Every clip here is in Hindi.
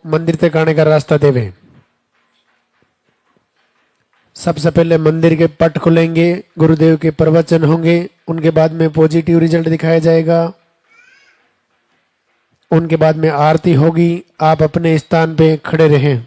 मंदिर तक आने का रास्ता देवे। सबसे पहले मंदिर के पट खुलेंगे, गुरुदेव के प्रवचन होंगे, उनके बाद में पॉजिटिव रिजल्ट दिखाया जाएगा, उनके बाद में आरती होगी। आप अपने स्थान पे खड़े रहें।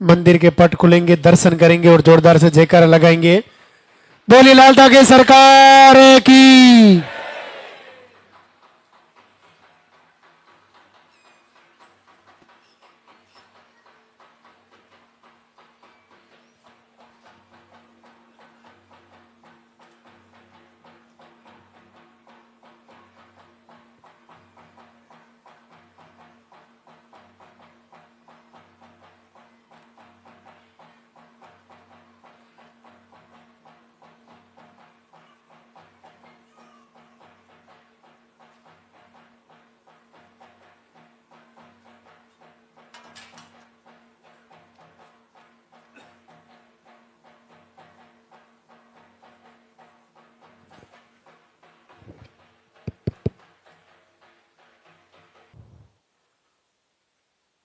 मंदिर के पट खुलेंगे, दर्शन करेंगे और जोरदार से जयकारा लगाएंगे। बोली लाल ठाकरे सरकार की।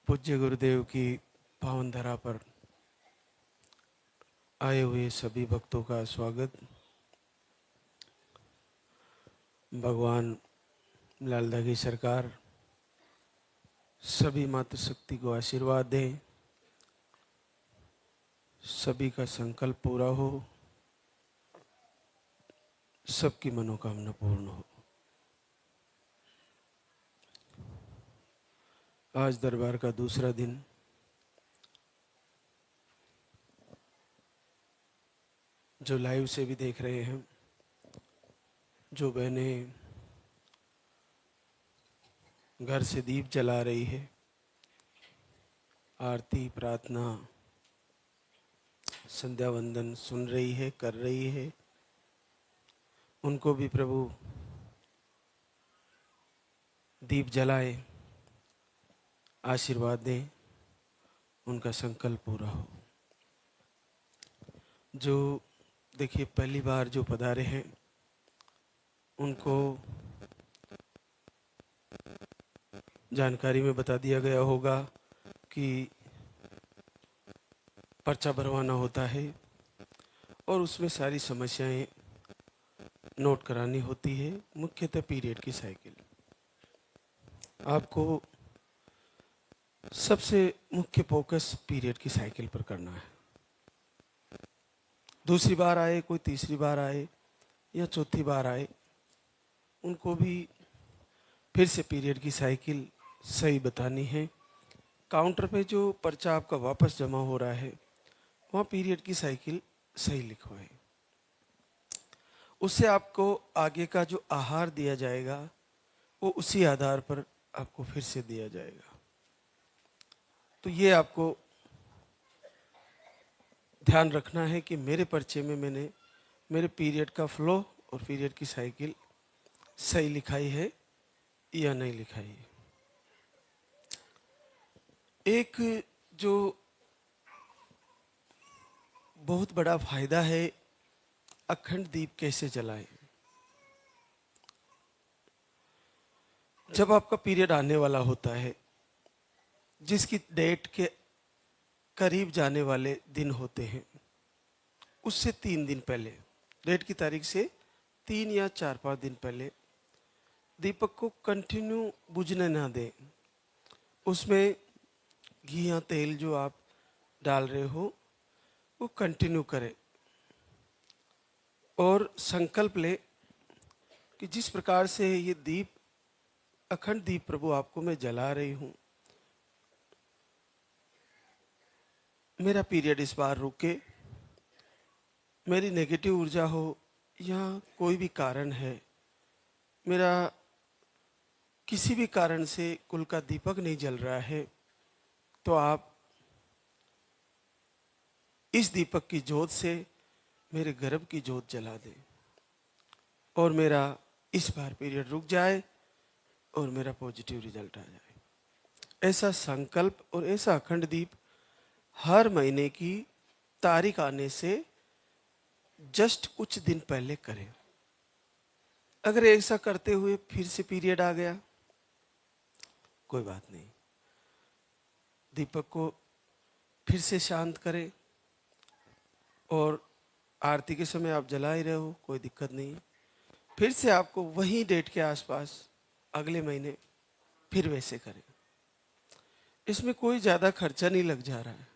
पूज्य गुरुदेव की पावन धरा पर आए हुए सभी भक्तों का स्वागत। भगवान लालधा की सरकार सभी मातृशक्ति को आशीर्वाद दे, सभी का संकल्प पूरा हो, सबकी मनोकामना पूर्ण हो। आज दरबार का दूसरा दिन जो लाइव से भी देख रहे हैं, जो बहनें घर से दीप जला रही है, आरती प्रार्थना संध्या वंदन सुन रही है, कर रही है, उनको भी प्रभु दीप जलाए, आशीर्वाद दें, उनका संकल्प पूरा हो। जो देखिए पहली बार जो पधारे हैं उनको जानकारी में बता दिया गया होगा कि पर्चा भरवाना होता है और उसमें सारी समस्याएं नोट करानी होती है, मुख्यतः पीरियड की साइकिल। आपको सबसे मुख्य फोकस पीरियड की साइकिल पर करना है। दूसरी बार आए, कोई तीसरी बार आए या चौथी बार आए, उनको भी फिर से पीरियड की साइकिल सही बतानी है। काउंटर पे जो पर्चा आपका वापस जमा हो रहा है वहाँ पीरियड की साइकिल सही लिखवाएं। उससे आपको आगे का जो आहार दिया जाएगा वो उसी आधार पर आपको फिर से दिया जाएगा। तो ये आपको ध्यान रखना है कि मेरे पर्चे में मैंने मेरे पीरियड का फ्लो और पीरियड की साइकिल सही लिखाई है या नहीं लिखाई है। एक जो बहुत बड़ा फायदा है अखंड दीप कैसे जलाएं। जब आपका पीरियड आने वाला होता है, जिसकी डेट के करीब जाने वाले दिन होते हैं, उससे 3 दिन पहले, डेट की तारीख से 3 या 4-5 दिन पहले दीपक को कंटिन्यू बुझने ना दें। उसमें घी या तेल जो आप डाल रहे हो वो कंटिन्यू करें और संकल्प ले कि जिस प्रकार से ये दीप, अखंड दीप प्रभु आपको मैं जला रही हूं, मेरा पीरियड इस बार रुके, मेरी नेगेटिव ऊर्जा हो या कोई भी कारण है, मेरा किसी भी कारण से कुल का दीपक नहीं जल रहा है, तो आप इस दीपक की जोत से मेरे गर्भ की जोत जला दें और मेरा इस बार पीरियड रुक जाए और मेरा पॉजिटिव रिजल्ट आ जाए। ऐसा संकल्प और ऐसा अखंड दीप हर महीने की तारीख आने से जस्ट कुछ दिन पहले करें। अगर ऐसा करते हुए फिर से पीरियड आ गया, कोई बात नहीं, दीपक को फिर से शांत करें और आरती के समय आप जला ही रहे हो, कोई दिक्कत नहीं। फिर से आपको वही डेट के आसपास अगले महीने फिर वैसे करें। इसमें कोई ज्यादा खर्चा नहीं लग जा रहा है।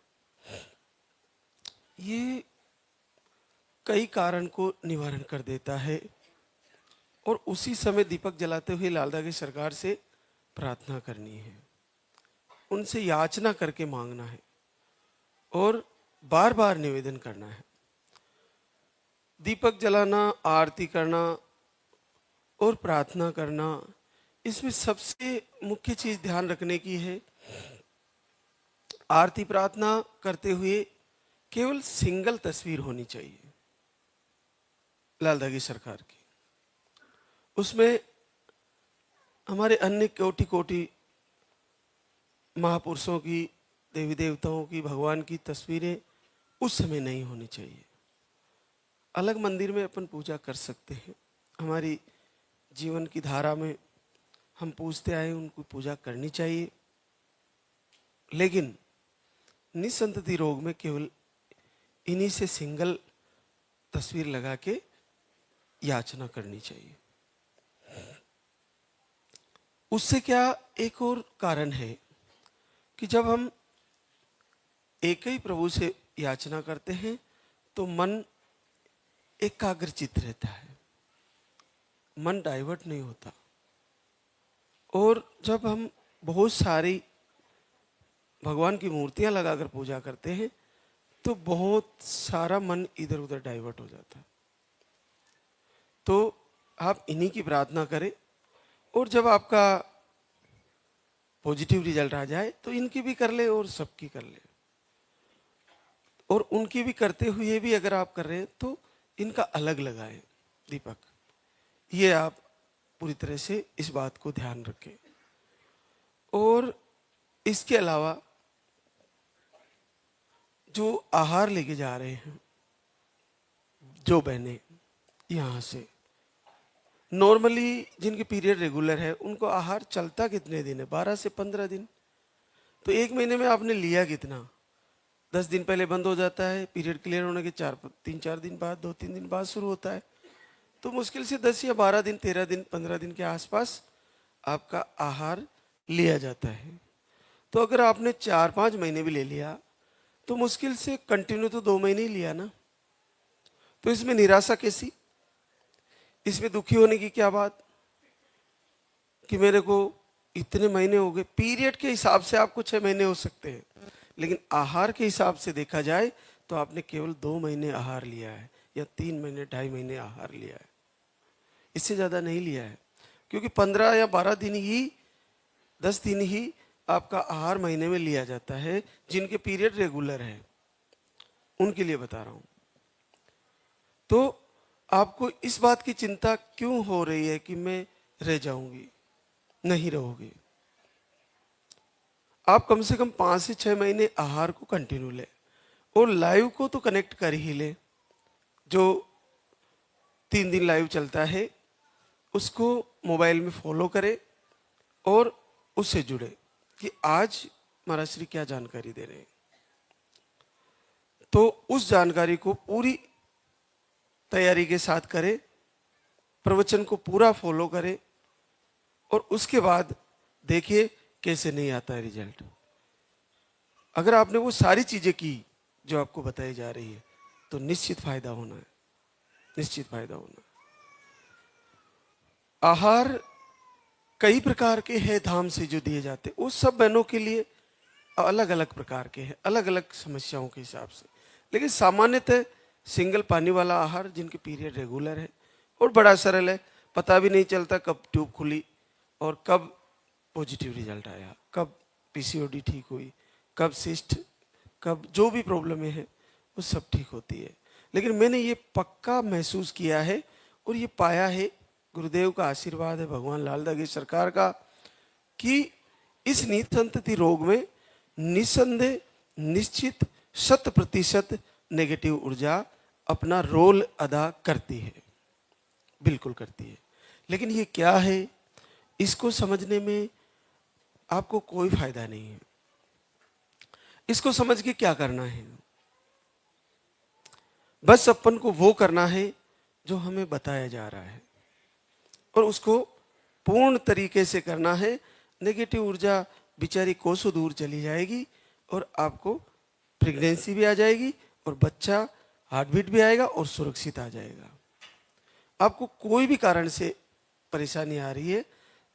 ये कई कारण को निवारण कर देता है और उसी समय दीपक जलाते हुए लालदा की सरकार से प्रार्थना करनी है, उनसे याचना करके मांगना है और बार बार निवेदन करना है। दीपक जलाना, आरती करना और प्रार्थना करना, इसमें सबसे मुख्य चीज ध्यान रखने की है, आरती प्रार्थना करते हुए केवल सिंगल तस्वीर होनी चाहिए लालदा की सरकार की। उसमें हमारे अन्य कोटि कोटि महापुरुषों की, देवी देवताओं की, भगवान की तस्वीरें उस समय नहीं होनी चाहिए। अलग मंदिर में अपन पूजा कर सकते हैं, हमारी जीवन की धारा में हम पूजते आए, उनको पूजा करनी चाहिए, लेकिन निसंतति रोग में केवल इन्हीं से सिंगल तस्वीर लगा के याचना करनी चाहिए। उससे क्या एक और कारण है कि जब हम एक ही प्रभु से याचना करते हैं तो मन एकाग्रचित रहता है, मन डाइवर्ट नहीं होता। और जब हम बहुत सारी भगवान की मूर्तियां लगाकर पूजा करते हैं तो बहुत सारा मन इधर उधर डाइवर्ट हो जाता है। तो आप इन्हीं की प्रार्थना करें और जब आपका पॉजिटिव रिजल्ट आ जाए तो इनकी भी कर ले और सबकी कर ले, और उनकी भी करते हुए भी अगर आप कर रहे हैं तो इनका अलग लगाएं दीपक। ये आप पूरी तरह से इस बात को ध्यान रखें। और इसके अलावा जो आहार लेके जा रहे हैं जो बहनें यहाँ से, नॉर्मली जिनके पीरियड रेगुलर है उनको आहार चलता कितने दिन है? 12 से 15 दिन। तो एक महीने में आपने लिया कितना? 10 दिन पहले बंद हो जाता है, पीरियड क्लियर होने के 3-4 दिन बाद, 2-3 दिन बाद शुरू होता है। तो मुश्किल से 10 या 12 दिन, 13 दिन, 15 दिन के आसपास आपका आहार लिया जाता है। तो अगर आपने 4-5 महीने भी ले लिया तो मुश्किल से कंटिन्यू तो 2 महीने ही लिया ना। तो इसमें निराशा कैसी, इसमें दुखी होने की क्या बात कि मेरे को इतने महीने हो गए। पीरियड के हिसाब से आपको 6 महीने हो सकते हैं, लेकिन आहार के हिसाब से देखा जाए तो आपने केवल 2 महीने आहार लिया है या 3 महीने, 2.5 महीने आहार लिया है, इससे ज्यादा नहीं लिया है। क्योंकि 15 या 12 दिन ही 10 दिन ही आपका आहार महीने में लिया जाता है, जिनके पीरियड रेगुलर है उनके लिए बता रहा हूं। तो आपको इस बात की चिंता क्यों हो रही है कि मैं रह जाऊंगी? नहीं रहोगे। आप कम से कम 5 से 6 महीने आहार को कंटिन्यू ले और लाइव को तो कनेक्ट कर ही ले। जो 3 दिन लाइव चलता है उसको मोबाइल में फॉलो करें और उससे जुड़े कि आज महाराज श्री क्या जानकारी दे रहे हैं। तो उस जानकारी को पूरी तैयारी के साथ करें, प्रवचन को पूरा फॉलो करें और उसके बाद देखिए कैसे नहीं आता है रिजल्ट। अगर आपने वो सारी चीजें की जो आपको बताई जा रही है तो निश्चित फायदा होना है, निश्चित फायदा होना है। आहार कई प्रकार के हैं धाम से जो दिए जाते हैं, वो सब बहनों के लिए अलग अलग प्रकार के हैं, अलग अलग समस्याओं के हिसाब से। लेकिन सामान्यतः सिंगल पानी वाला आहार जिनके पीरियड रेगुलर है और बड़ा सरल है, पता भी नहीं चलता कब ट्यूब खुली और कब पॉजिटिव रिजल्ट आया, कब पीसीओडी ठीक हुई, कब सिस्ट, कब जो भी प्रॉब्लम है वो सब ठीक होती है। लेकिन मैंने ये पक्का महसूस किया है और ये पाया है, गुरुदेव का आशीर्वाद है, भगवान लाल दागे सरकार का, कि इस निसंतति रोग में निसंदेह निश्चित 100% नेगेटिव ऊर्जा अपना रोल अदा करती है, बिल्कुल करती है। लेकिन ये क्या है, इसको समझने में आपको कोई फायदा नहीं है। इसको समझ के क्या करना है? बस अपन को वो करना है जो हमें बताया जा रहा है और उसको पूर्ण तरीके से करना है। नेगेटिव ऊर्जा बेचारी कोसों दूर चली जाएगी और आपको प्रेगनेंसी भी आ जाएगी और बच्चा हार्ट बीट भी आएगा और सुरक्षित आ जाएगा। आपको कोई भी कारण से परेशानी आ रही है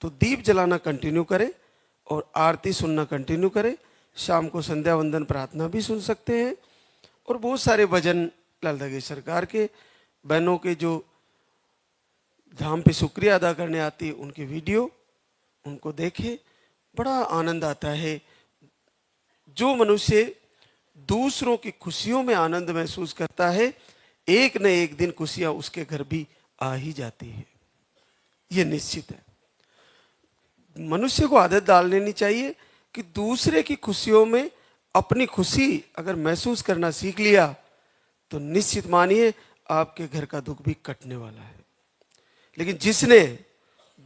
तो दीप जलाना कंटिन्यू करें और आरती सुनना कंटिन्यू करें। शाम को संध्या वंदन प्रार्थना भी सुन सकते हैं और बहुत सारे भजन लाल दागे सरकार के, बहनों के जो धाम पे शुक्रिया अदा करने आती है उनके वीडियो उनको देखें, बड़ा आनंद आता है। जो मनुष्य दूसरों की खुशियों में आनंद महसूस करता है, एक न एक दिन खुशियां उसके घर भी आ ही जाती है, ये निश्चित है। मनुष्य को आदत डाल लेनी चाहिए कि दूसरे की खुशियों में अपनी खुशी अगर महसूस करना सीख लिया तो निश्चित मानिए आपके घर का दुख भी कटने वाला है। लेकिन जिसने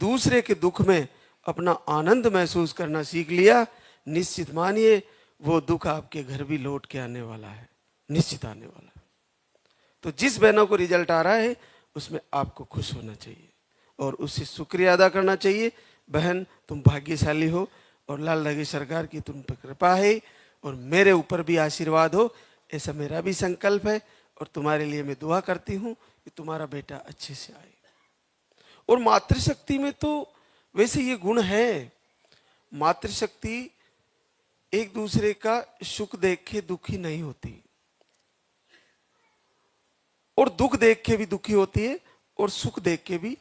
दूसरे के दुख में अपना आनंद महसूस करना सीख लिया, निश्चित मानिए वो दुख आपके घर भी लौट के आने वाला है, निश्चित आने वाला है। तो जिस बहनों को रिजल्ट आ रहा है उसमें आपको खुश होना चाहिए और उससे शुक्रिया अदा करना चाहिए। बहन तुम भाग्यशाली हो और लाल दागे सरकार की तुम पर कृपा है और मेरे ऊपर भी आशीर्वाद हो, ऐसा मेरा भी संकल्प है और तुम्हारे लिए मैं दुआ करती हूँ कि तुम्हारा बेटा अच्छे से आए। और मातृशक्ति में तो वैसे ये गुण है, मातृशक्ति एक दूसरे का सुख देख के दुखी नहीं होती और दुख देख के भी दुखी होती है और सुख देख के भी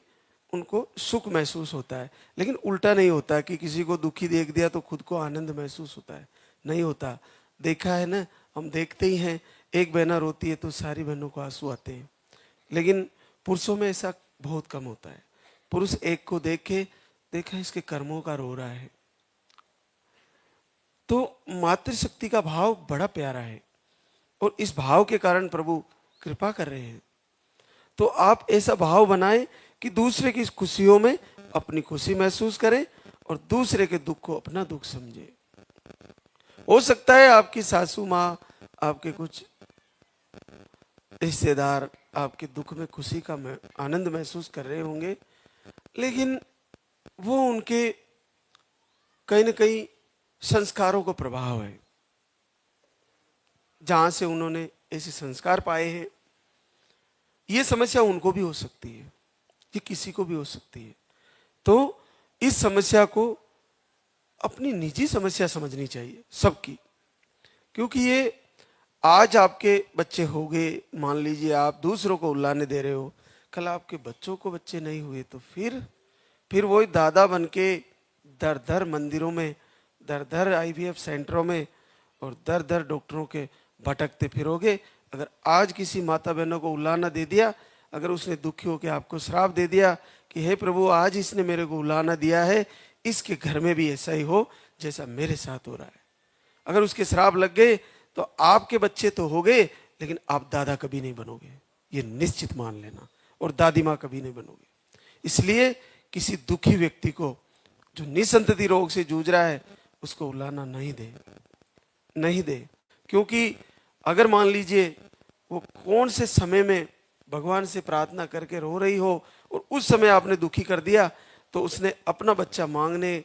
उनको सुख महसूस होता है। लेकिन उल्टा नहीं होता कि किसी को दुखी देख दिया तो खुद को आनंद महसूस होता है, नहीं होता। देखा है ना, हम देखते ही हैं, एक बहना रोती है तो सारी बहनों को आंसू आते हैं। लेकिन पुरुषों में ऐसा बहुत कम होता है। पुरुष एक को देख के देखा इसके कर्मों का रो रहा है। तो मातृशक्ति का भाव बड़ा प्यारा है और इस भाव के कारण प्रभु कृपा कर रहे हैं। तो आप ऐसा भाव बनाएं कि दूसरे की खुशियों में अपनी खुशी महसूस करें और दूसरे के दुख को अपना दुख समझें। हो सकता है आपकी सासू माँ, आपके कुछ रिश्तेदार आपके दुख में खुशी का आनंद महसूस कर रहे होंगे, लेकिन वो उनके कहीं न कहीं संस्कारों का प्रभाव है, जहां से उन्होंने ऐसे संस्कार पाए हैं। ये समस्या उनको भी हो सकती है, ये किसी को भी हो सकती है। तो इस समस्या को अपनी निजी समस्या समझनी चाहिए सबकी, क्योंकि ये आज आपके बच्चे हो गए, मान लीजिए आप दूसरों को उल्लाने दे रहे हो, कल आपके बच्चों को बच्चे नहीं हुए तो फिर वही दादा बन के दर दर मंदिरों में, दर दर IVF सेंटरों में और दर दर डॉक्टरों के भटकते फिरोगे। अगर आज किसी माता बहनों को उलाहना दे दिया, अगर उसने दुखी होकर आपको श्राप दे दिया कि हे प्रभु आज इसने मेरे को उलाहना दिया है, इसके घर में भी ऐसा ही हो जैसा मेरे साथ हो रहा है, अगर उसके श्राप लग गए तो आपके बच्चे तो हो गए लेकिन आप दादा कभी नहीं बनोगे, ये निश्चित मान लेना, और दादी माँ कभी नहीं बनोगे। इसलिए किसी दुखी व्यक्ति को जो निसंतति रोग से जूझ रहा है उसको उलाहना नहीं दे, नहीं दे। क्योंकि अगर मान लीजिए वो कौन से समय में भगवान से प्रार्थना करके रो रही हो और उस समय आपने दुखी कर दिया, तो उसने अपना बच्चा मांगने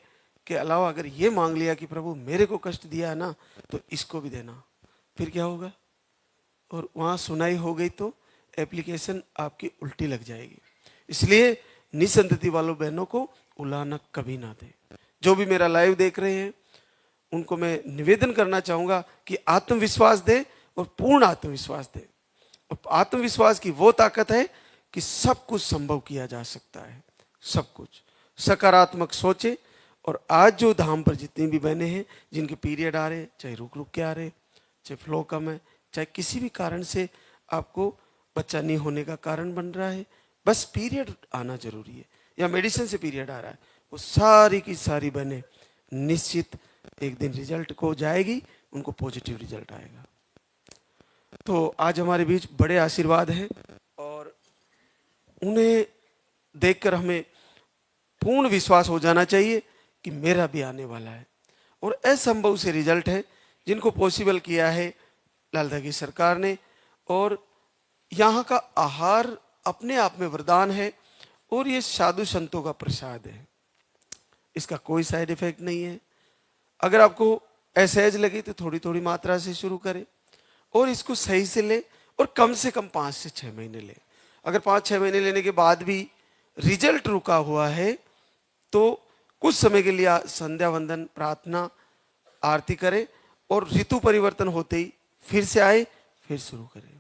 के अलावा अगर ये मांग लिया कि प्रभु मेरे को कष्ट दिया है ना तो इसको भी देना, फिर क्या होगा? और वहाँ सुनाई हो गई तो एप्लीकेशन आपकी उल्टी लग जाएगी। इसलिए निसंतति वालों बहनों को उलाहना कभी ना दे। जो भी मेरा लाइव देख रहे हैं उनको मैं निवेदन करना चाहूंगा कि आत्मविश्वास दे और पूर्ण आत्मविश्वास दे। और आत्मविश्वास की वो ताकत है कि सब कुछ संभव किया जा सकता है, सब कुछ। सकारात्मक सोचे। और आज जो धाम पर जितनी भी बहनें हैं जिनके पीरियड आ रहे, चाहे रुक रुक के आ रहे, चाहे फ्लो कम है, चाहे किसी भी कारण से आपको बच्चा नहीं होने का कारण बन रहा है, बस पीरियड आना जरूरी है या मेडिसिन से पीरियड आ रहा है, वो सारी की सारी बहनें निश्चित एक दिन रिजल्ट को जाएगी, उनको पॉजिटिव रिजल्ट आएगा। तो आज हमारे बीच बड़े आशीर्वाद हैं और उन्हें देखकर हमें पूर्ण विश्वास हो जाना चाहिए कि मेरा भी आने वाला है। और असंभव से रिजल्ट है जिनको पॉसिबल किया है लालदा की सरकार ने। और यहाँ का आहार अपने आप में वरदान है और ये साधु संतों का प्रसाद है, इसका कोई साइड इफेक्ट नहीं है। अगर आपको असहज लगे तो थोड़ी थोड़ी मात्रा से शुरू करें और इसको सही से ले और कम से कम 5 से 6 महीने ले। अगर 5-6 महीने लेने के बाद भी रिजल्ट रुका हुआ है तो कुछ समय के लिए संध्या वंदन प्रार्थना आरती करें और ऋतु परिवर्तन होते ही फिर से आए, फिर शुरू करें।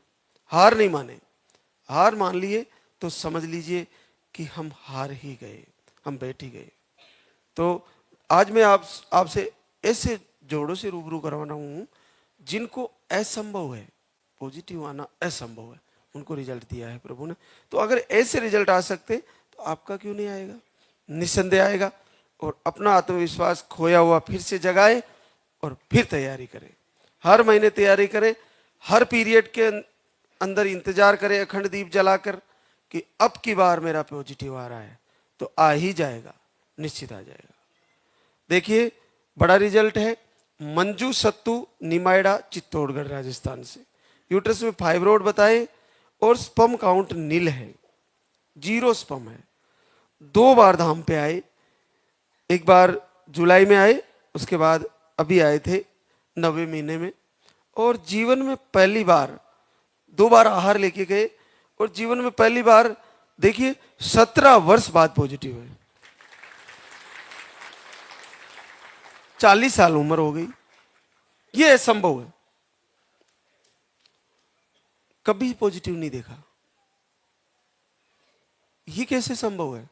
हार नहीं माने, हार मान लिए तो समझ लीजिए कि हम हार ही गए, हम बैठ ही गए। तो आज मैं आपसे ऐसे जोड़ों से रूबरू करवाना हूं जिनको असंभव है, पॉजिटिव आना असंभव है, उनको रिजल्ट दिया है प्रभु ने। तो अगर ऐसे रिजल्ट आ सकते तो आपका क्यों नहीं आएगा? निस्संदेह आएगा। और अपना आत्मविश्वास खोया हुआ फिर से जगाए और फिर तैयारी करें। हर महीने तैयारी करें, हर पीरियड के अंदर इंतजार करें अखंड दीप जलाकर कि अब की बार मेरा पॉजिटिव आ रहा है, तो आ ही जाएगा, निश्चित आ जाएगा। देखिए बड़ा रिजल्ट है। मंजू सत्तू निमाइडा चित्तौड़गढ़ राजस्थान से। यूट्रस में फाइब्रोड बताए और स्पर्म काउंट नील है, 0 स्पर्म है। 2 बार धाम पे आए, एक बार जुलाई में आए, उसके बाद अभी आए थे 9वें महीने में। और जीवन में पहली बार 2 बार आहार लेके गए और जीवन में पहली बार देखिए 17 वर्ष बाद पॉजिटिव है। 40 साल उम्र हो गई, ये असंभव है, कभी पॉजिटिव नहीं देखा। ये कैसे संभव है?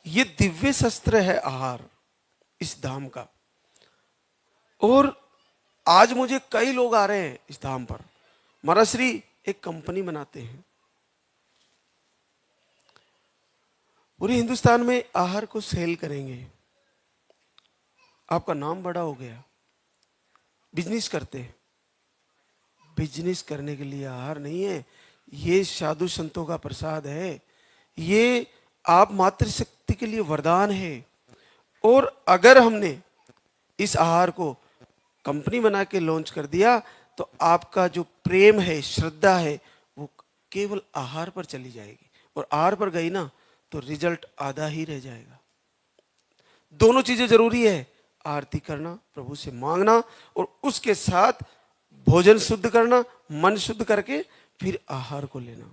ये दिव्य शस्त्र है आहार इस धाम का। और आज मुझे कई लोग आ रहे हैं इस धाम पर। मराश्री एक कंपनी बनाते हैं, पूरे हिंदुस्तान में आहार को सेल करेंगे, आपका नाम बड़ा हो गया, बिजनेस करते हैं। बिजनेस करने के लिए आहार नहीं है, ये साधु संतों का प्रसाद है, ये आप मातृशक्ति के लिए वरदान है। और अगर हमने इस आहार को कंपनी बना के लॉन्च कर दिया तो आपका जो प्रेम है, श्रद्धा है, वो केवल आहार पर चली जाएगी। और आहार पर गई ना तो रिजल्ट आधा ही रह जाएगा। दोनों चीजें जरूरी है, आरती करना, प्रभु से मांगना और उसके साथ भोजन शुद्ध करना, मन शुद्ध करके फिर आहार को लेना।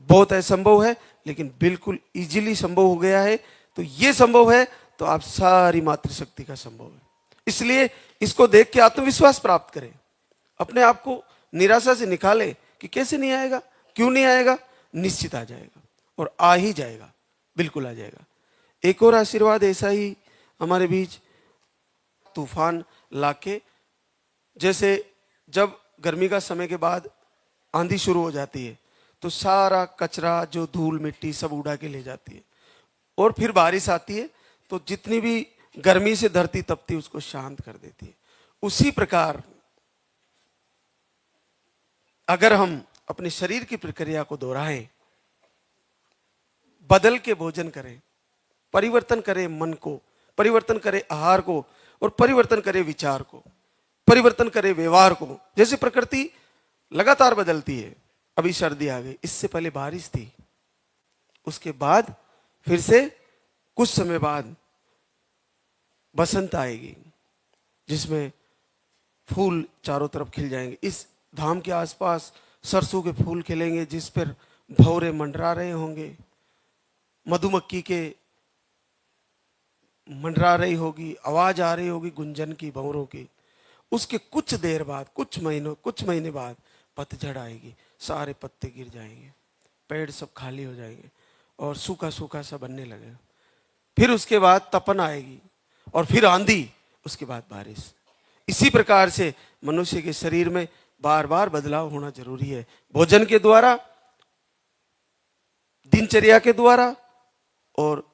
बहुत असंभव है लेकिन बिल्कुल इजीली संभव हो गया है। तो ये संभव है तो आप सारी मातृशक्ति का संभव है। इसलिए इसको देख के आत्मविश्वास प्राप्त करें, अपने आप को निराशा से निकाले कि कैसे नहीं आएगा, क्यों नहीं आएगा, निश्चित आ जाएगा और आ ही जाएगा, बिल्कुल आ जाएगा। एक और आशीर्वाद ऐसा ही हमारे बीच तूफान लाके, जैसे जब गर्मी का समय के बाद आंधी शुरू हो जाती है तो सारा कचरा जो धूल मिट्टी सब उड़ा के ले जाती है, और फिर बारिश आती है तो जितनी भी गर्मी से धरती तपती उसको शांत कर देती है। उसी प्रकार अगर हम अपने शरीर की प्रक्रिया को दोहराएं, बदल के भोजन करें, परिवर्तन करें मन को, परिवर्तन करें आहार को, और परिवर्तन करें विचार को, परिवर्तन करें व्यवहार को। जैसे प्रकृति लगातार बदलती है, अभी सर्दी आ गई, इससे पहले बारिश थी, उसके बाद फिर से कुछ समय बाद बसंत आएगी जिसमें फूल चारों तरफ खिल जाएंगे। इस धाम के आसपास सरसों के फूल खिलेंगे जिस पर भौरे मंडरा रहे होंगे, मधुमक्खी के मंडरा रही होगी, आवाज आ रही होगी गुंजन की, भंवरों की। उसके कुछ देर बाद, कुछ महीने बाद पतझड़ आएगी, सारे पत्ते गिर जाएंगे, पेड़ सब खाली हो जाएंगे और सूखा सूखा सा बनने लगेगा। फिर उसके बाद तपन आएगी और फिर आंधी, उसके बाद बारिश। इसी प्रकार से मनुष्य के शरीर में बार बार बदलाव होना जरूरी है, भोजन के द्वारा, दिनचर्या के द्वारा, और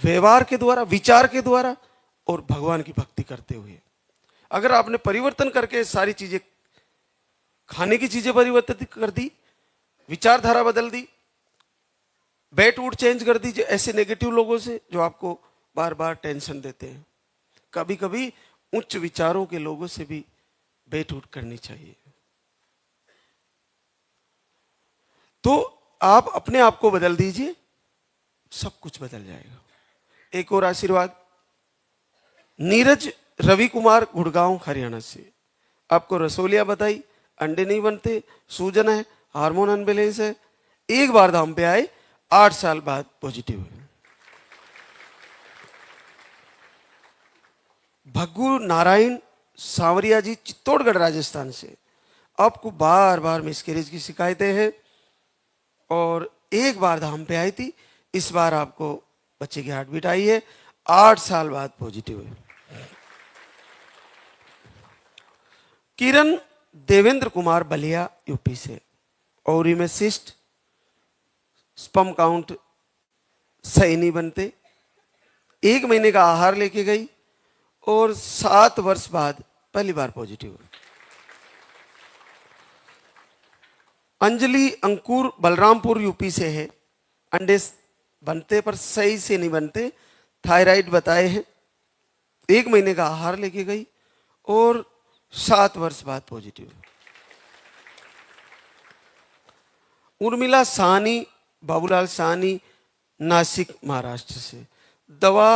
व्यवहार के द्वारा, विचार के द्वारा, और भगवान की भक्ति करते हुए। अगर आपने परिवर्तन करके सारी चीजें, खाने की चीजें परिवर्तित कर दी, विचारधारा बदल दी, बैठ उठ चेंज कर दीजिए ऐसे नेगेटिव लोगों से जो आपको बार बार टेंशन देते हैं। कभी कभी उच्च विचारों के लोगों से भी बैठ उठ करनी चाहिए, तो आप अपने आप को बदल दीजिए, सब कुछ बदल जाएगा। एक और आशीर्वाद, नीरज रवि कुमार गुड़गांव हरियाणा से, आपको रसोलिया बताई, अंडे नहीं बनते, सूजन है, हार्मोन अनबैलेंस है, एक बार धाम पे आए, 8 साल बाद पॉजिटिव हुए। भग्गू नारायण सांवरिया जी चित्तौड़गढ़ राजस्थान से, आपको बार बार मिसकैरेज की शिकायतें हैं और एक बार धाम पे आई थी, इस बार आपको बच्चे की हार्ट बीट आई है, 8 साल बाद पॉजिटिव है। किरण देवेंद्र कुमार बलिया यूपी से, ओवरी में सिस्ट, स्पर्म काउंट सही नहीं बनते, 1 महीने का आहार लेके गई और 7 वर्ष बाद पहली बार पॉजिटिव हुई। अंजलि अंकुर बलरामपुर यूपी से है, अंडे बनते पर सही से नहीं बनते, थायराइड बताए हैं, 1 महीने का आहार लेके गई और 7 वर्ष बाद पॉजिटिव। उर्मिला साहनी, बाबूलाल साहनी, नासिक महाराष्ट्र से, दवा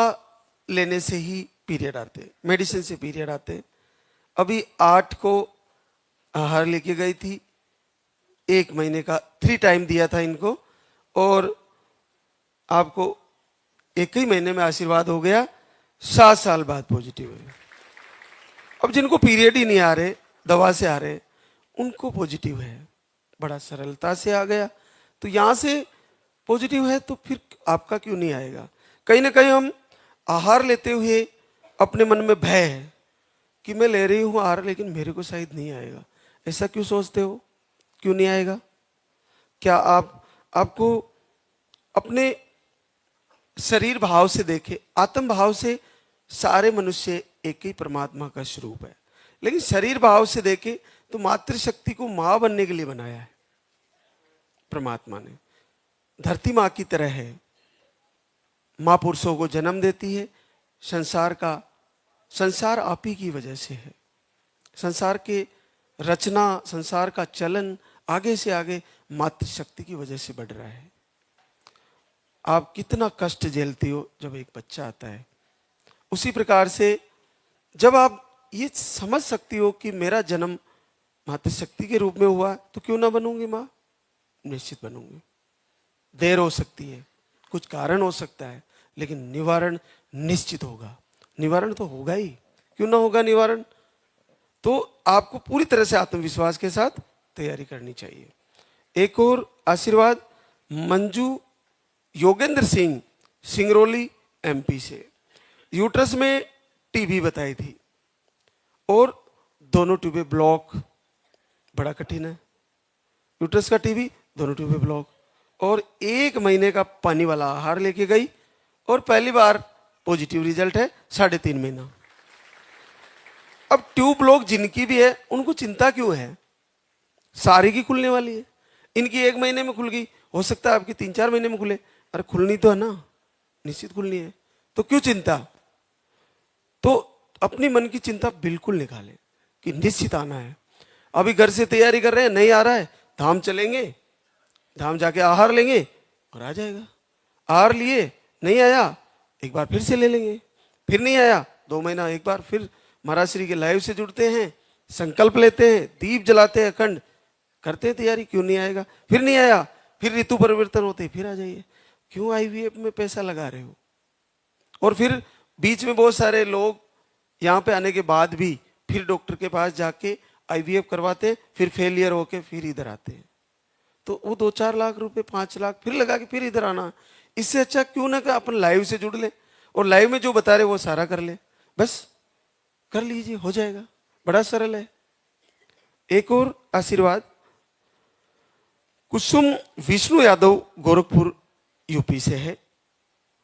लेने से ही पीरियड आते, मेडिसिन से पीरियड आते। अभी 8 को आहार लेके गई थी, 1 महीने का 3 टाइम दिया था इनको और आपको 1 ही महीने में आशीर्वाद हो गया, 7 साल बाद पॉजिटिव है। अब जिनको पीरियड ही नहीं आ रहे, दवा से आ रहे, उनको पॉजिटिव है, बड़ा सरलता से आ गया। तो यहां से पॉजिटिव है तो फिर आपका क्यों नहीं आएगा? कहीं ना कहीं हम आहार लेते हुए अपने मन में भय है कि मैं ले रही हूं आहार लेकिन मेरे को शायद नहीं आएगा, ऐसा क्यों सोचते हो? क्यों नहीं आएगा? क्या आपको अपने शरीर भाव से देखे, आत्म भाव से सारे मनुष्य एक ही परमात्मा का स्वरूप है, लेकिन शरीर भाव से देखे तो मातृशक्ति को मां बनने के लिए बनाया है परमात्मा ने। धरती मां की तरह है, मां पुरुषों को जन्म देती है, संसार आप ही की वजह से है, संसार के रचना, संसार का चलन आगे से आगे मातृशक्ति की वजह से बढ़ रहा है। आप कितना कष्ट झेलती हो जब एक बच्चा आता है, उसी प्रकार से जब आप ये समझ सकती हो कि मेरा जन्म मातृशक्ति के रूप में हुआ तो क्यों ना बनूंगी मां? निश्चित बनूंगी। देर हो सकती है, कुछ कारण हो सकता है, लेकिन निवारण निश्चित होगा। निवारण तो होगा ही, क्यों ना होगा निवारण? तो आपको पूरी तरह से आत्मविश्वास के साथ तैयारी करनी चाहिए। एक और आशीर्वाद, मंजू योगेंद्र सिंह, सिंगरौली एमपी से। यूट्रस में टीबी बताई थी और दोनों ट्यूबें ब्लॉक, बड़ा कठिन है। यूट्रस का टीबी, दोनों ट्यूबें ब्लॉक, और 1 महीने का पानी वाला आहार लेके गई और पहली बार पॉजिटिव रिजल्ट है 3.5 महीना। अब ट्यूब ब्लॉक जिनकी भी है उनको चिंता क्यों है? सारी की खुलने वाली है। इनकी 1 महीने में खुल गई, हो सकता है आपकी 3-4 महीने में खुले। अरे खुलनी तो है ना, निश्चित खुलनी है, तो क्यों चिंता? तो अपनी मन की चिंता बिल्कुल निकाले कि निश्चित आना है। अभी घर से तैयारी कर रहे हैं, नहीं आ रहा है, धाम चलेंगे, धाम जाके आहार लेंगे और आ जाएगा। आहार लिए, नहीं आया, एक बार फिर से ले लेंगे, फिर नहीं आया 2 महीना, एक बार फिर महाराज श्री के लाइव से जुड़ते हैं, संकल्प लेते हैं, दीप जलाते हैं अखंड, करते हैं तैयारी, क्यों नहीं आएगा? फिर नहीं आया, फिर ऋतु परिवर्तन होते, फिर आ जाइए। क्यों आईवीएफ में पैसा लगा रहे हो? और फिर बीच में बहुत सारे लोग यहाँ पे आने के बाद भी फिर डॉक्टर के पास जाके आईवीएफ करवाते, फिर फेलियर होके फिर इधर आते हैं। तो वो 2-4 लाख रुपए, 5 लाख फिर लगा के फिर इधर आना। इससे अच्छा क्यों ना कि अपन लाइव से जुड़ ले और लाइव में जो बता रहे वो सारा कर ले, बस कर लीजिए, हो जाएगा, बड़ा सरल है। एक और आशीर्वाद, कुसुम विष्णु यादव गोरखपुर यूपी से है।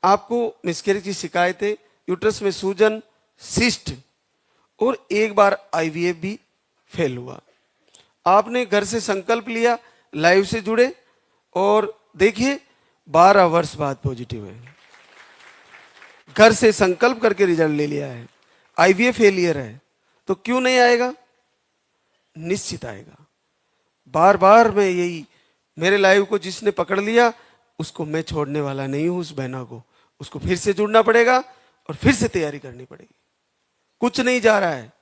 आपको मिसकैरेज की शिकायत है, यूट्रस में सूजन, सिस्ट और एक बार आईवीएफ भी फेल हुआ। आपने घर से संकल्प लिया, लाइव से जुड़े और देखिए 12 वर्ष बाद पॉजिटिव है। घर से संकल्प करके रिजल्ट ले लिया है, आईवीएफ फेलियर है, तो क्यों नहीं आएगा? निश्चित आएगा। बार बार मैं यही, मेरे लाइव को जिसने पकड़ लिया उसको मैं छोड़ने वाला नहीं हूं। उस बहना को, उसको फिर से जुड़ना पड़ेगा और फिर से तैयारी करनी पड़ेगी। कुछ नहीं जा रहा है,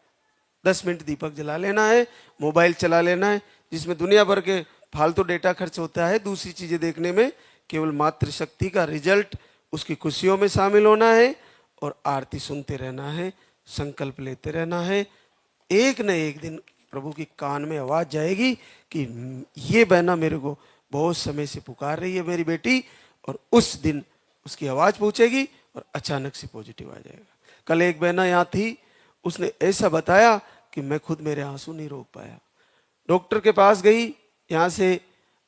10 मिनट दीपक जला लेना है, मोबाइल चला लेना है, जिसमें दुनिया भर के फालतू डेटा खर्च होता है दूसरी चीजें देखने में। केवल मातृशक्ति का रिजल्ट, उसकी खुशियों में शामिल होना है और आरती सुनते रहना है, संकल्प लेते रहना है। एक न एक दिन प्रभु की कान में आवाज जाएगी कि ये बहना मेरे को बहुत समय से पुकार रही है, मेरी बेटी, और उस दिन उसकी आवाज पहुंचेगी और अचानक से पॉजिटिव आ जाएगा। कल एक बहना यहाँ थी, उसने ऐसा बताया कि मैं खुद मेरे आंसू नहीं रोक पाया। डॉक्टर के पास गई, यहाँ से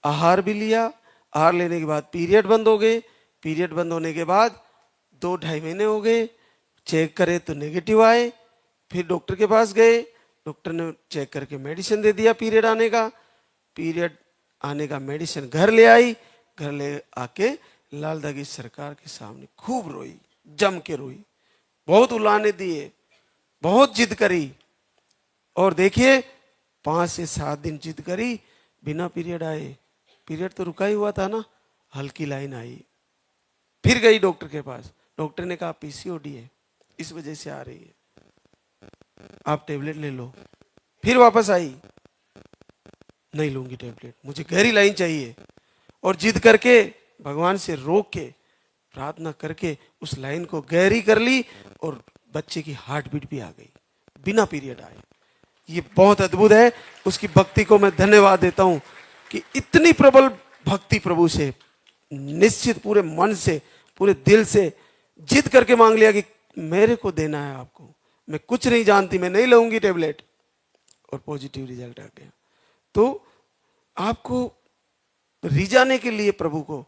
आहार भी लिया, आहार लेने के बाद पीरियड बंद हो गए, पीरियड बंद होने के बाद 2-2.5 महीने हो गए, चेक करे तो नेगेटिव आए। फिर डॉक्टर के पास गए, डॉक्टर ने चेक करके मेडिसिन दे दिया पीरियड आने का। पीरियड आने का मेडिसिन घर ले आई, घर ले आके लाल दागी सरकार के सामने खूब रोई, जम के रोई, बहुत उलाने दिए, बहुत जिद करी। और देखिए 5 से 7 दिन जिद करी, बिना पीरियड आए। पीरियड तो रुका ही हुआ था ना, हल्की लाइन आई। फिर गई डॉक्टर के पास, डॉक्टर ने कहा पीसीओडी है, इस वजह से आ रही है, आप टेबलेट ले लो। फिर वापस आई, नहीं लूंगी टेबलेट, मुझे गहरी लाइन चाहिए। और जिद करके भगवान से रोक के प्रार्थना करके उस लाइन को गहरी कर ली और बच्चे की हार्ट बीट भी आ गई बिना पीरियड आए। ये बहुत अद्भुत है। उसकी भक्ति को मैं धन्यवाद देता हूं कि इतनी प्रबल भक्ति प्रभु से, निश्चित पूरे मन से, पूरे दिल से जिद करके मांग लिया कि मेरे को देना है आपको, मैं कुछ नहीं जानती, मैं नहीं लूंगी टेबलेट, और पॉजिटिव रिजल्ट आ गया। तो आपको रिझाने के लिए प्रभु को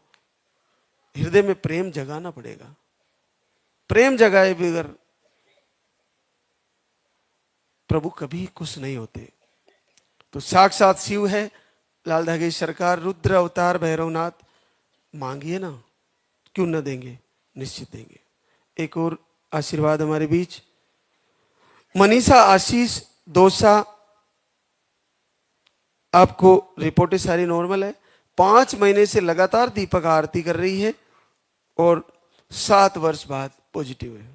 हृदय में प्रेम जगाना पड़ेगा। प्रेम जगाए बगैर प्रभु कभी खुश नहीं होते। तो साक्षात शिव है, लाल धागे सरकार, रुद्र अवतार भैरवनाथ, मांगिए ना, क्यों न देंगे, निश्चित देंगे। एक और आशीर्वाद हमारे बीच, मनीषा आशीष दोसा, आपको रिपोर्टें सारी नॉर्मल है, 5 महीने से लगातार दीपक आरती कर रही है और 7 वर्ष बाद पॉजिटिव है।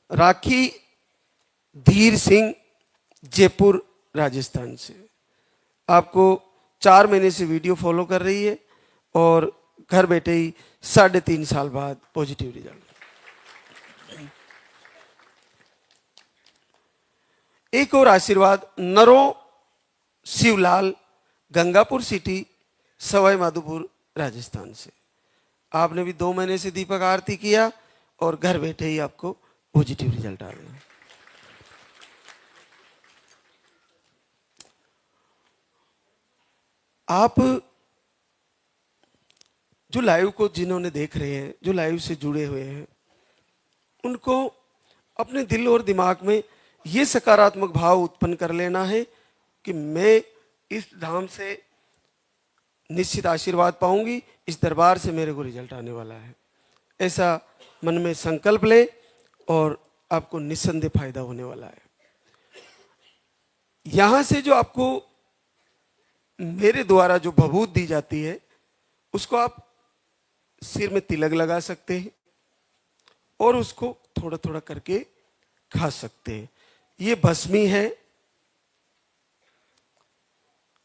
राखी धीर सिंह, जयपुर राजस्थान से, आपको 4 महीने से वीडियो फॉलो कर रही है और घर बैठे ही 3.5 साल बाद पॉजिटिव रिजल्ट। एक और आशीर्वाद, नरो शिवलाल, गंगापुर सिटी, सवाई माधोपुर राजस्थान से। आपने भी 2 महीने से दीपक आरती किया और घर बैठे ही आपको पॉजिटिव रिजल्ट आ गया। आप जो लाइव को जिन्होंने देख रहे हैं, जो लाइव से जुड़े हुए हैं, उनको अपने दिल और दिमाग में ये सकारात्मक भाव उत्पन्न कर लेना है कि मैं इस धाम से निश्चित आशीर्वाद पाऊंगी, इस दरबार से मेरे को रिजल्ट आने वाला है। ऐसा मन में संकल्प ले और आपको निस्संदेह फायदा होने वाला है। यहां से जो आपको मेरे द्वारा जो भभूत दी जाती है, उसको आप सिर में तिलक लगा सकते हैं और उसको थोड़ा थोड़ा करके खा सकते हैं। ये भस्मी है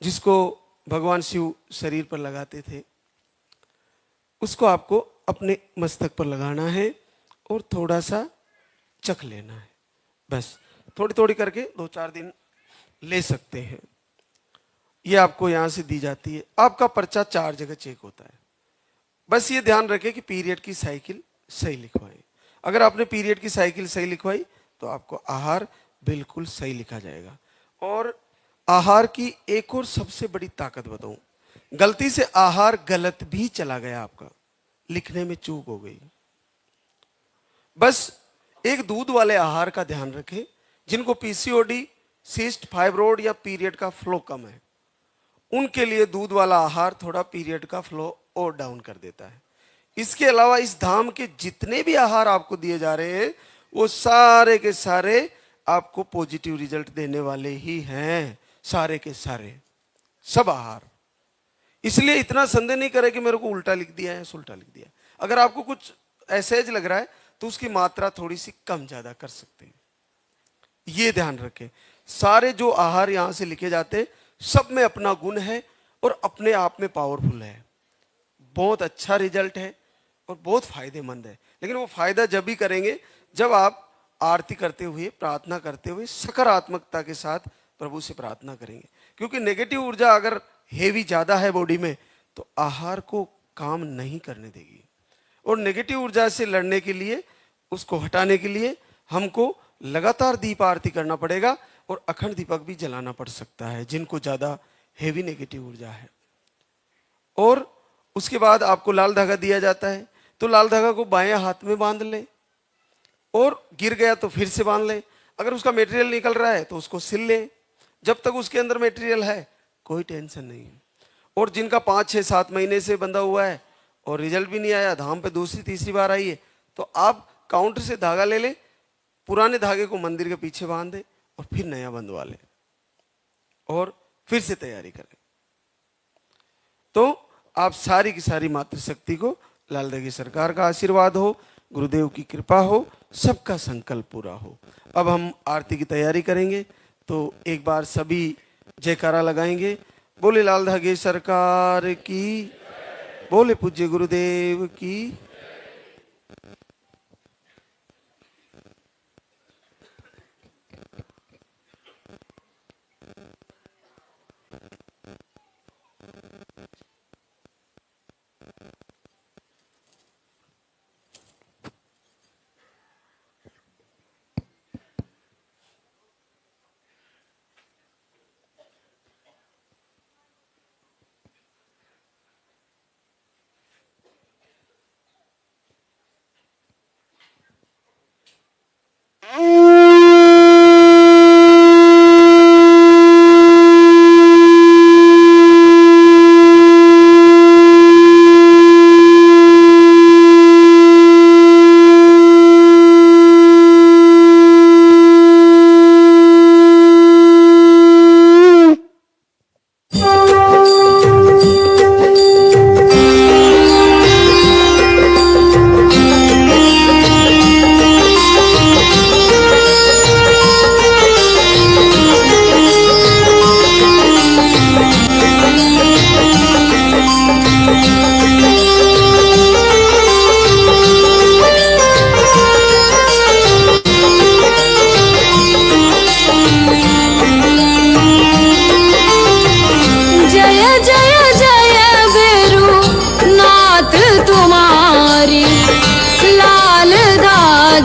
जिसको भगवान शिव शरीर पर लगाते थे, उसको आपको अपने मस्तक पर लगाना है और थोड़ा सा चख लेना है। बस थोड़ी थोड़ी करके 2-4 दिन ले सकते हैं। ये आपको यहां से दी जाती है। आपका पर्चा 4 जगह चेक होता है। बस ये ध्यान रखें कि पीरियड की साइकिल सही लिखवाएं। अगर आपने पीरियड की साइकिल सही लिखवाई तो आपको आहार बिल्कुल सही लिखा जाएगा। और आहार की एक और सबसे बड़ी ताकत बताऊं, गलती से आहार गलत भी चला गया, आपका लिखने में चूक हो गई, बस एक दूध वाले आहार का ध्यान रखें। जिनको पीसीओडी, सिस्ट, फाइब्रोइड या पीरियड का फ्लो कम है, उनके लिए दूध वाला आहार थोड़ा पीरियड का फ्लो और डाउन कर देता है। इसके अलावा इस धाम के जितने भी आहार आपको दिए जा रहे हैं, वो सारे के सारे आपको पॉजिटिव रिजल्ट देने वाले ही हैं, सारे के सारे, सब आहार। इसलिए इतना संदेह नहीं करें कि मेरे को उल्टा लिख दिया है, उल्टा लिख दिया। अगर आपको कुछ ऐसेज लग रहा है तो उसकी मात्रा थोड़ी सी कम ज्यादा कर सकते हैं। ये ध्यान रखें, सारे जो आहार यहां से लिखे जाते हैं, सब में अपना गुण है और अपने आप में पावरफुल है। बहुत अच्छा रिजल्ट है और बहुत फायदेमंद है। लेकिन वो फायदा जब भी करेंगे जब आप आरती करते हुए, प्रार्थना करते हुए सकारात्मकता के साथ प्रभु से प्रार्थना करेंगे। क्योंकि नेगेटिव ऊर्जा अगर हेवी ज्यादा है बॉडी में तो आहार को काम नहीं करने देगी। और नेगेटिव ऊर्जा से लड़ने के लिए, उसको हटाने के लिए हमको लगातार दीप आरती करना पड़ेगा और अखंड दीपक भी जलाना पड़ सकता है जिनको ज्यादा हेवी नेगेटिव ऊर्जा है। और उसके बाद आपको लाल धागा दिया जाता है, तो लाल धागा को बाएं हाथ में बांध ले और गिर गया तो फिर से बांध ले। अगर उसका मटेरियल निकल रहा है तो उसको सिल ले। जब तक उसके अंदर मटेरियल है कोई टेंशन नहीं है। और जिनका 5-6-7 महीने से बंधा हुआ है और रिजल्ट भी नहीं आया, धाम पे दूसरी तीसरी बार आई है, तो आप काउंटर से धागा ले ले, पुराने धागे को मंदिर के पीछे बांध दे और फिर नया बंधवा ले और फिर से तैयारी करें। तो आप सारी की सारी मातृशक्ति को, लाल धागे सरकार का आशीर्वाद हो, गुरुदेव की कृपा हो, सबका संकल्प पूरा हो। अब हम आरती की तैयारी करेंगे, तो एक बार सभी जयकारा लगाएंगे। बोले लाल धागे सरकार की, बोले पूज्य गुरुदेव की।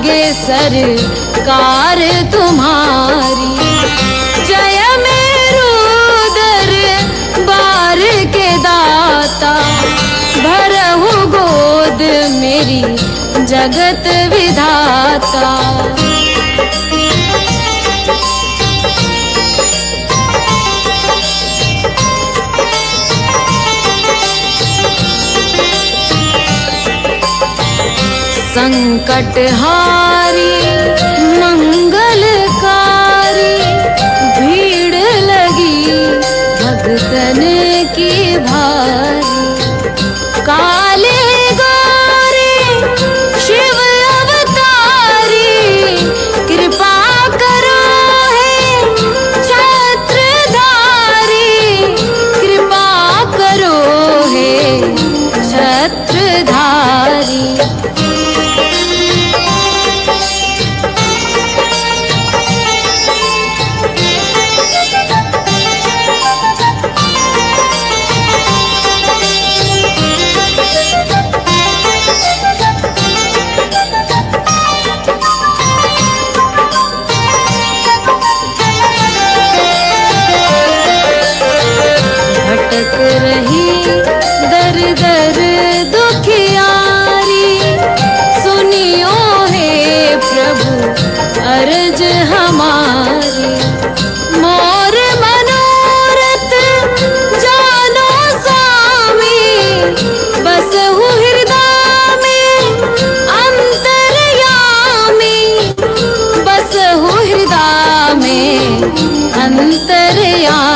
दागे सरकार तुम्हारी। जय मेरू दरबार के दाता, भरहु गोद मेरी जगत विधाता। संकटहारी मंगलकारी, भीड़ लगी भक्तन की भारी। काले गोरे शिव अवतारी, कृपा करो हे छत्रधारी। कृपा करो हे छत्रधारी। भटक रही दर दर दुखियारी, सुनियो हे प्रभु अर्ज हमारी। मोर मनोरथ जानो स्वामी, बसहु हृदय में अंतर्यामी। बसहु हृदय में अंतर्यामी।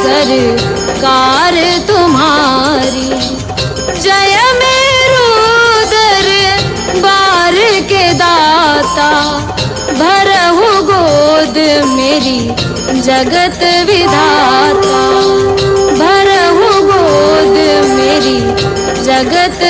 सरकार तुम्हारी। जय मेरू दरबार के दाता, भरहु गोद मेरी जगत विधाता। भरहु गोद मेरी जगत